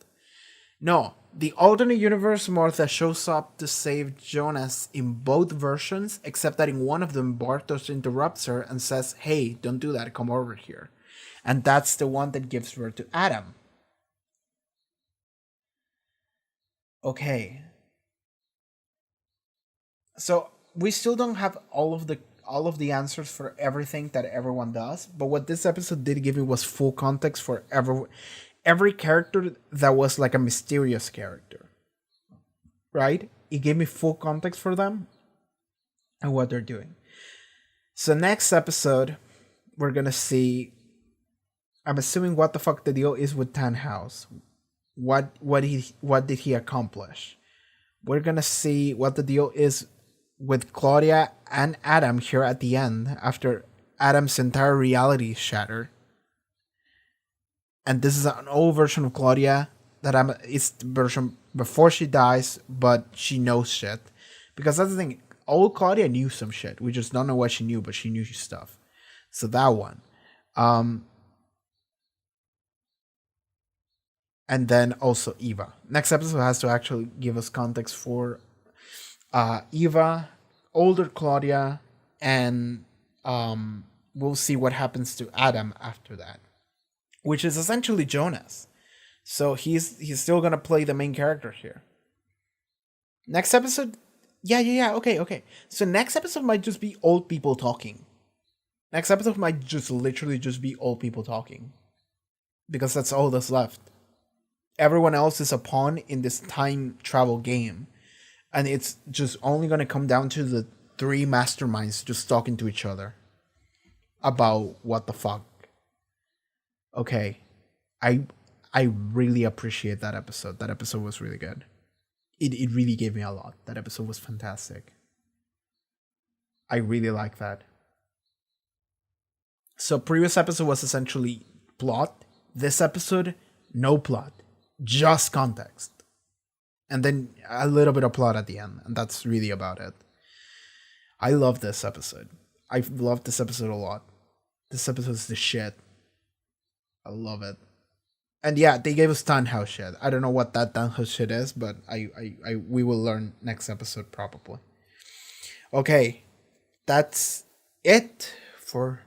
No, the alternate universe Martha shows up to save Jonas in both versions, except that in one of them, Bartos interrupts her and says, hey, don't do that, come over here. And that's the one that gives birth to Adam. Okay. So we still don't have all of the answers for everything that everyone does, but what this episode did give me was full context for every character that was like a mysterious character. Right? It gave me full context for them and what they're doing. So next episode, we're gonna see, I'm assuming, what the fuck the deal is with Tannhaus. What did he accomplish? We're gonna see what the deal is with Claudia and Adam here at the end, after Adam's entire reality is shattered. And this is an old version of Claudia it's the version before she dies, but she knows shit. Because that's the thing, old Claudia knew some shit. We just don't know what she knew, but she knew stuff. So that one. And then also Eva. Next episode has to actually give us context for Eva, older Claudia, and we'll see what happens to Adam after that, which is essentially Jonas. So he's still gonna play the main character here. Next episode, yeah, okay. So next episode might just be old people talking. Next episode might just literally just be old people talking. Because that's all that's left. Everyone else is a pawn in this time travel game. And it's just only going to come down to the 3 masterminds just talking to each other. About what the fuck. Okay. I really appreciate that episode. That episode was really good. It really gave me a lot. That episode was fantastic. I really like that. So previous episode was essentially plot. This episode, no plot. Just context. And then a little bit of plot at the end. And that's really about it. I love this episode. I love this episode a lot. This episode is the shit. I love it. And yeah, they gave us Tannhaus shit. I don't know what that Tannhaus shit is, but we will learn next episode probably. Okay, that's it for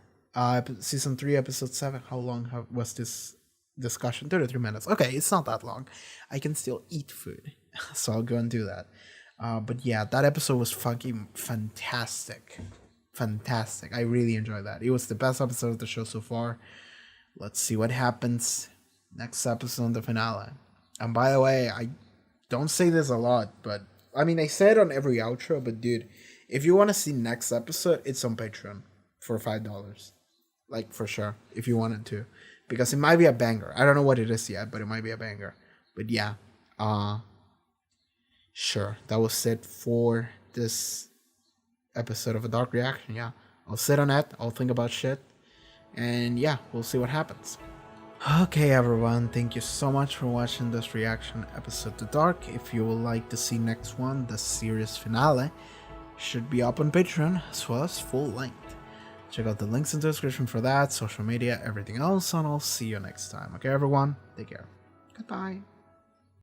season 3, episode 7. How long was this discussion? 33 minutes. Okay, it's not that long. I can still eat food, so I'll go and do that. But yeah, that episode was fucking fantastic. Fantastic. I really enjoyed that. It was the best episode of the show so far. Let's see what happens next episode, the finale. And by the way, I don't say this a lot, but I mean, I say it on every outro, but dude, if you want to see next episode, it's on Patreon for $5. Like, for sure, if you wanted to. Because it might be a banger. I don't know what it is yet, but it might be a banger. But yeah, sure, that was it for this episode of A Dark Reaction. Yeah, I'll sit on it, I'll think about shit, and yeah, we'll see what happens. Okay everyone, thank you so much for watching this reaction episode to Dark. If you would like to see next one, the series finale, should be up on Patreon as well as full length. Check out the links in the description for that, social media, everything else, and I'll see you next time. Okay everyone, take care. Goodbye.